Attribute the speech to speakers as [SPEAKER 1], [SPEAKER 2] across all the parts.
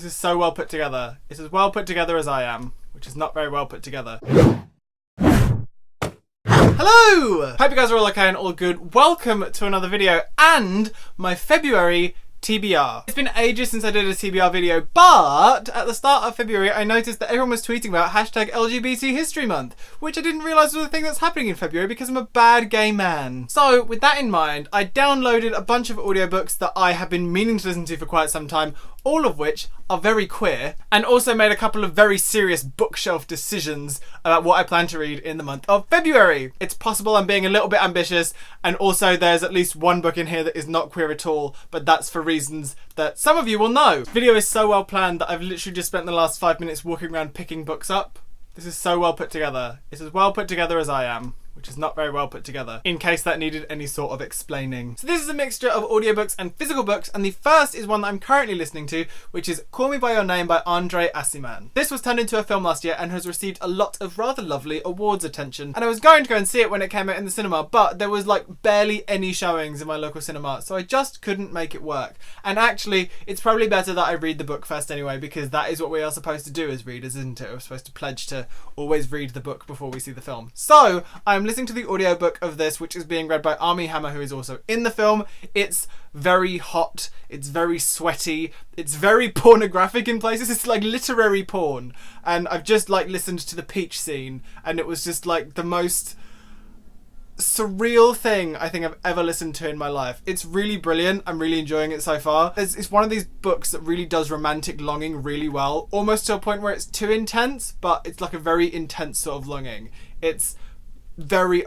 [SPEAKER 1] This is so well put together. It's as well put together as I am, which is not very well put together. Hello! Hope you guys are all okay and all good. Welcome to another video and my February TBR. It's been ages since I did a TBR video, but at the start of February I noticed that everyone was tweeting about hashtag LGBT History Month, which I didn't realise was a thing that's happening in February because I'm a bad gay man. So with that in mind, I downloaded a bunch of audiobooks that I have been meaning to listen to for quite some time, all of which are very queer, and also made a couple of very serious bookshelf decisions about what I plan to read in the month of February. It's possible I'm being a little bit ambitious, and also there's at least one book in here that is not queer at all, but that's for reasons that some of you will know. This video is so well planned that I've literally just spent the last 5 minutes walking around picking books up. This is so well put together. It's as well put together as I am, which is not very well put together, in case that needed any sort of explaining. So this is a mixture of audiobooks and physical books, and the first is one that I'm currently listening to, which is Call Me By Your Name by Andre Aciman. This was turned into a film last year and has received a lot of rather lovely awards attention, and I was going to go and see it when it came out in the cinema, but there was like barely any showings in my local cinema, so I just couldn't make it work. And actually, it's probably better that I read the book first anyway, because that is what we are supposed to do as readers, isn't it? We're supposed to pledge to always read the book before we see the film. So I'm listening to the audiobook of this, which is being read by Armie Hammer, who is also in the film. It's very hot, it's very sweaty, it's very pornographic in places. It's like literary porn, and I've just like listened to the peach scene, and it was just like the most surreal thing I think I've ever listened to in my life. It's really brilliant. I'm really enjoying it so far. It's one of these books that really does romantic longing really well, almost to a point where it's too intense, but it's like a very intense sort of longing. It's very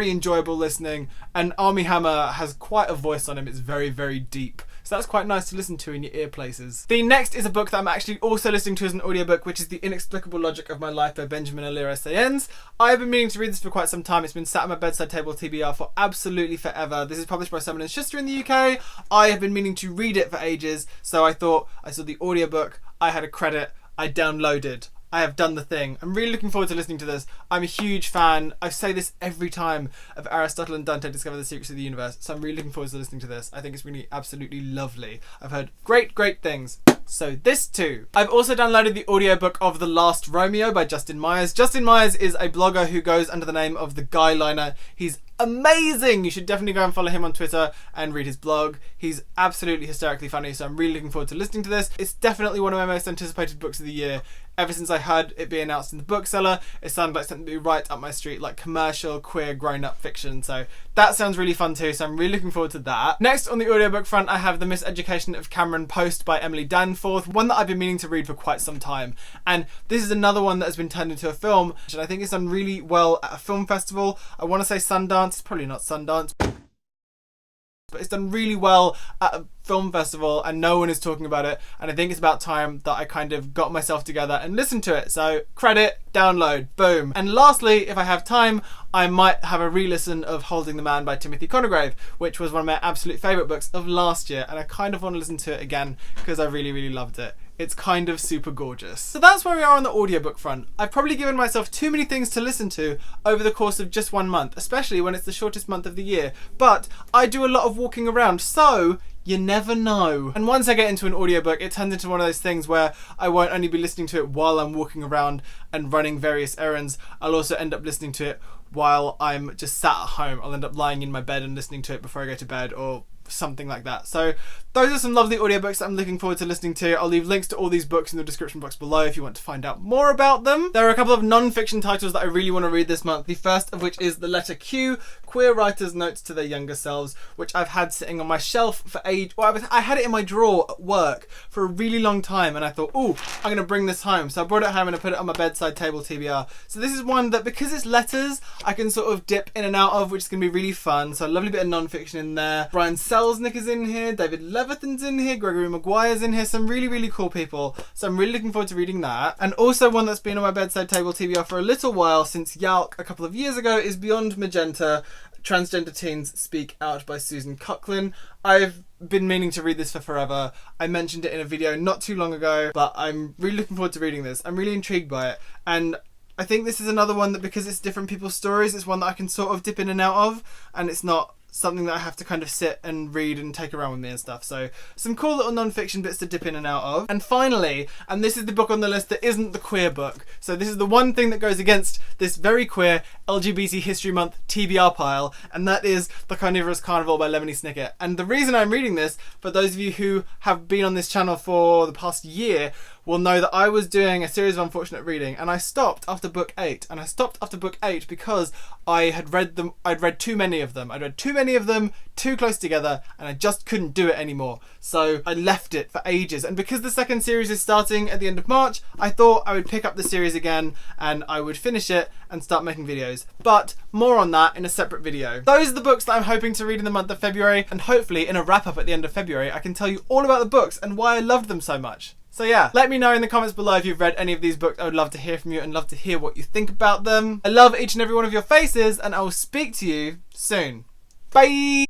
[SPEAKER 1] enjoyable listening, and Armie Hammer has quite a voice on him. It's very, very deep. So that's quite nice to listen to in your ear places. The next is a book that I'm actually also listening to as an audiobook, which is The Inexplicable Logic of My Life by Benjamin Alira Sayens. I've been meaning to read this for quite some time. It's been sat at my bedside table TBR for absolutely forever. This is published by Simon & Schuster in the UK. I have been meaning to read it for ages, so I thought I saw the audiobook, I had a credit, I downloaded. I have done the thing. I'm really looking forward to listening to this. I'm a huge fan, I say this every time, of Aristotle and Dante Discover the Secrets of the Universe, so I'm really looking forward to listening to this. I think it's really absolutely lovely. I've heard great things. So this too. I've also downloaded the audiobook of The Last Romeo by Justin Myers. Justin Myers is a blogger who goes under the name of The Guyliner. He's amazing! You should definitely go and follow him on Twitter and read his blog. He's absolutely hysterically funny, so I'm really looking forward to listening to this. It's definitely one of my most anticipated books of the year. Ever since I heard it be announced in the bookseller, it sounded like something to be right up my street, like commercial, queer, grown-up fiction. So that sounds really fun too, so I'm really looking forward to that. Next on the audiobook front, I have The Miseducation of Cameron Post by Emily Danforth, one that I've been meaning to read for quite some time. And this is another one that has been turned into a film, and I think it's done really well at a film festival. I want to say Sundance, it's probably not Sundance, but it's done really well at a film festival and no one is talking about it, and I think it's about time that I kind of got myself together and listened to it. So credit, download, boom. And lastly, if I have time, I might have a re-listen of Holding the Man by Timothy Conograve, which was one of my absolute favourite books of last year, and I kind of want to listen to it again because I really loved it. It's kind of super gorgeous. So that's where we are on the audiobook front. I've probably given myself too many things to listen to over the course of just 1 month, especially when it's the shortest month of the year, but I do a lot of walking around, so you never know. And once I get into an audiobook, it turns into one of those things where I won't only be listening to it while I'm walking around and running various errands, I'll also end up listening to it while I'm just sat at home. I'll end up lying in my bed and listening to it before I go to bed, or something like that. So those are some lovely audiobooks that I'm looking forward to listening to. I'll leave links to all these books in the description box below if you want to find out more about them. There are a couple of non-fiction titles that I really want to read this month, the first of which is The Letter Q, Queer Writers' Notes to Their Younger Selves, which I've had sitting on my shelf for age. Well, I had it in my drawer at work for a really long time, and I thought, oh, I'm going to bring this home. So I brought it home and I put it on my bedside table TBR. So this is one that, because it's letters, I can sort of dip in and out of, which is going to be really fun. So a lovely bit of non-fiction in there. Brian Selznick is in here, David Leviathan's in here, Gregory Maguire's in here, some really cool people. So I'm really looking forward to reading that. And also one that's been on my bedside table TBR for a little while, since Yalk a couple of years ago, is Beyond Magenta, Transgender Teens Speak Out by Susan Coughlin. I've been meaning to read this for forever. I mentioned it in a video not too long ago, but I'm really looking forward to reading this. I'm really intrigued by it. And I think this is another one that, because it's different people's stories, it's one that I can sort of dip in and out of, and it's not something that I have to kind of sit and read and take around with me and stuff. So some cool little non-fiction bits to dip in and out of. And finally, and this is the book on the list that isn't the queer book. So this is the one thing that goes against this very queer LGBT History Month TBR pile, and that is The Carnivore Carnival by Lemony Snicket. And the reason I'm reading this, for those of you who have been on this channel for the past year, will know that I was doing a series of unfortunate reading, and I stopped after book 8. And I stopped after book 8 because I'd read too many of them. I'd read too many of them, too close together, and I just couldn't do it anymore. So I left it for ages. And because the second series is starting at the end of March, I thought I would pick up the series again and I would finish it and start making videos. But more on that in a separate video. Those are the books that I'm hoping to read in the month of February, and hopefully in a wrap up at the end of February I can tell you all about the books and why I loved them so much. So yeah, let me know in the comments below if you've read any of these books. I would love to hear from you and love to hear what you think about them. I love each and every one of your faces, and I will speak to you soon. Bye!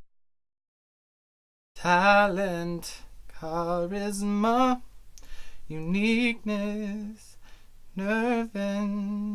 [SPEAKER 1] Talent, charisma, uniqueness, nerve and